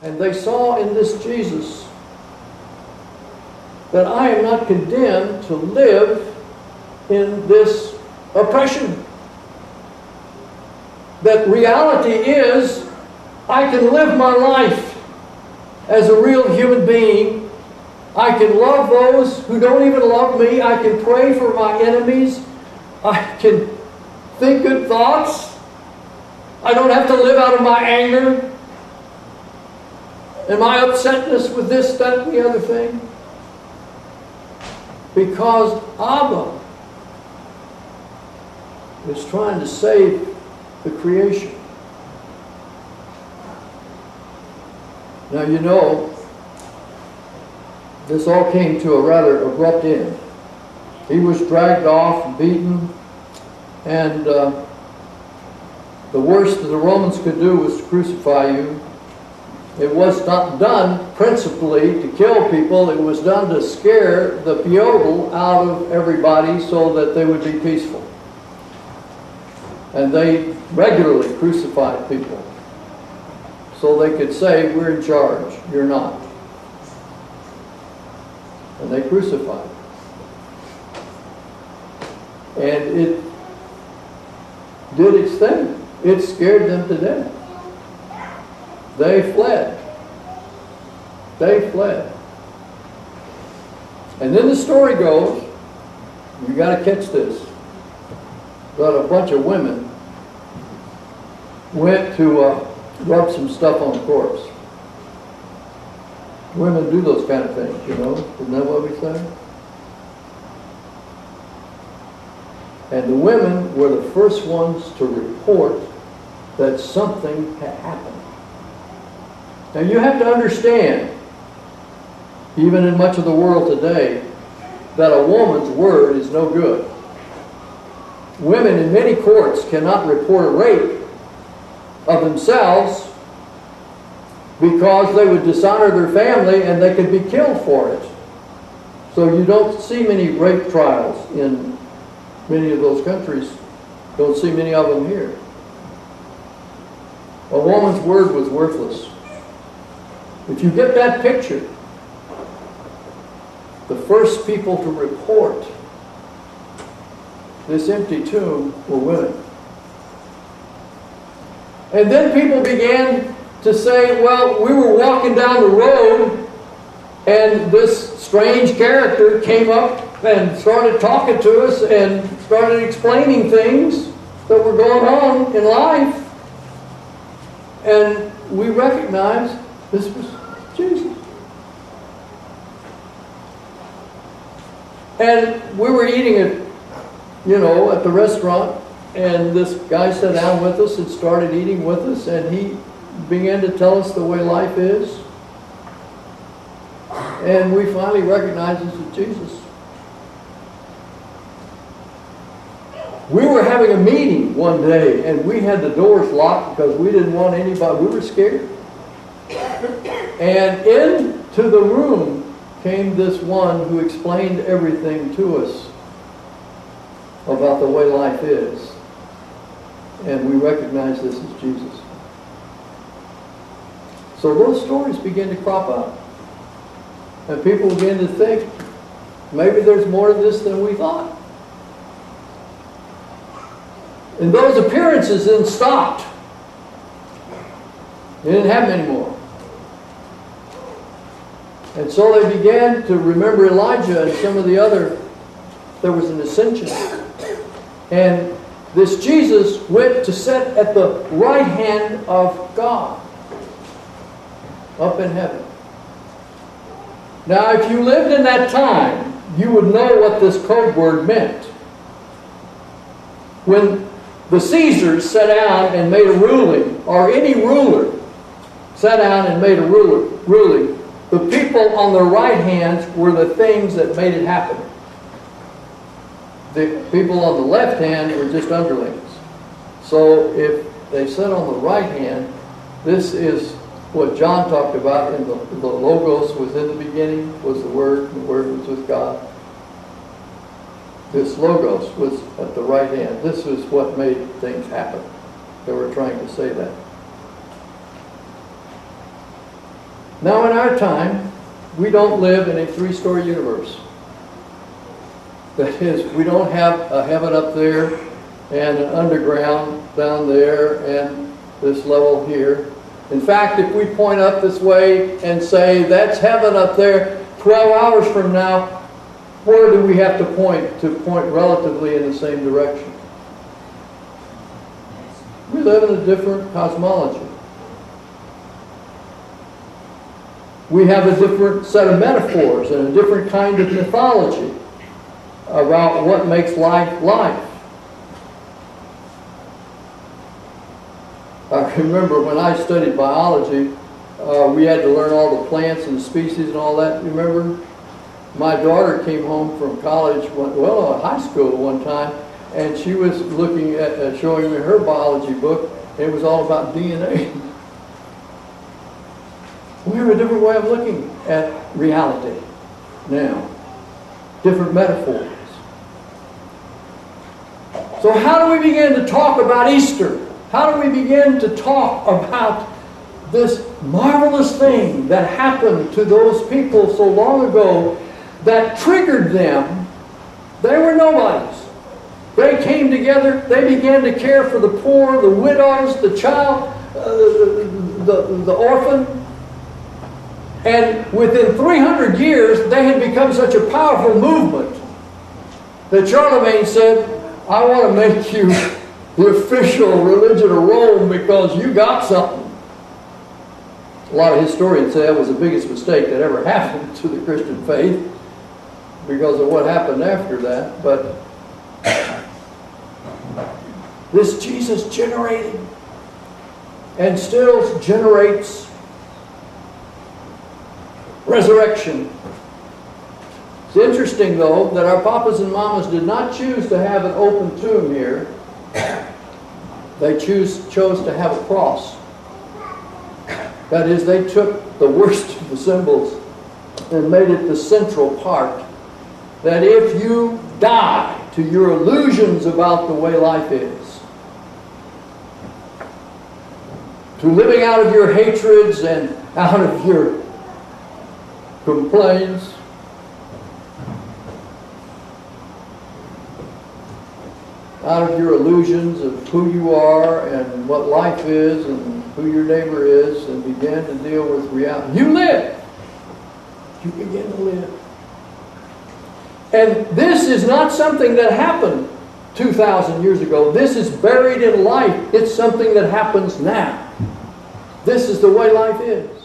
And they saw in this Jesus that I am not condemned to live in this oppression. That reality is, I can live my life as a real human being. I can love those who don't even love me. I can pray for my enemies. I can think good thoughts. I don't have to live out of my anger and my upsetness with this, that, and the other thing. Because Abba is trying to save the creation. Now you know, this all came to a rather abrupt end. He was dragged off, beaten, and the worst that the Romans could do was to crucify you. It was not done principally to kill people. It was done to scare the piogle out of everybody so that they would be peaceful. And they regularly crucified people so they could say, we're in charge, you're not. And they crucified. And it did its thing. It scared them to death. They fled. They fled. And then the story goes, you got to catch this, that a bunch of women went to rub some stuff on the corpse. Women do those kind of things, you know. Isn't that what we say? And the women were the first ones to report that something had happened. Now you have to understand, even in much of the world today, that a woman's word is no good. Women in many courts cannot report a rape of themselves because they would dishonor their family and they could be killed for it. So you don't see many rape trials in many of those countries. Don't see many of them here. A woman's word was worthless. If you get that picture, the first people to report this empty tomb were women. And then people began to say, well, we were walking down the road and this strange character came up and started talking to us and started explaining things that were going on in life. And we recognized this was Jesus. And we were eating at the restaurant, and this guy sat down with us and started eating with us, and he began to tell us the way life is. And we finally recognized this was Jesus. We were having a meeting one day, and we had the doors locked because we didn't want anybody. We were scared. And into the room came this one who explained everything to us about the way life is. And we recognized this as Jesus. So those stories began to crop up. And people began to think, maybe there's more to this than we thought. And those appearances then stopped. They didn't have them anymore. And so they began to remember Elijah and some of the other. There was an ascension. And this Jesus went to sit at the right hand of God up in heaven. Now, if you lived in that time, you would know what this code word meant. When the Caesars sat down and made a ruling, or any ruler sat down and made a ruling, the people on their right hands were the things that made it happen. The people on the left hand were just underlings. So if they sat on the right hand, this is what John talked about in the Logos was in the beginning, was the Word was with God. This Logos was at the right hand. This is what made things happen. They were trying to say that. Now in our time, we don't live in a three-story universe. That is, we don't have a heaven up there and an underground down there and this level here. In fact, if we point up this way and say, that's heaven up there, 12 hours from now, where do we have to point relatively in the same direction? We live in a different cosmology. We have a different set of metaphors and a different kind of mythology about what makes life life. I remember when I studied biology, we had to learn all the plants and the species and all that. Remember? My daughter came home from college, high school one time, and she was looking at showing me her biology book, and it was all about DNA. We have a different way of looking at reality now. Different metaphors. So how do we begin to talk about Easter? How do we begin to talk about this marvelous thing that happened to those people so long ago that triggered them? They were nobodies. They came together, they began to care for the poor, the widows, the child, the orphan. And within 300 years, they had become such a powerful movement that Charlemagne said, I want to make you the official religion of Rome because you got something. A lot of historians say that was the biggest mistake that ever happened to the Christian faith because of what happened after that. But this Jesus generated and still generates resurrection. It's interesting, though, that our papas and mamas did not choose to have an open tomb here. They chose to have a cross. That is, they took the worst of the symbols and made it the central part. That if you die to your illusions about the way life is, to living out of your hatreds and out of your complaints, out of your illusions of who you are and what life is and who your neighbor is, and begin to deal with reality. You live. You begin to live. And this is not something that happened 2,000 years ago. This is buried in life. It's something that happens now. This is the way life is.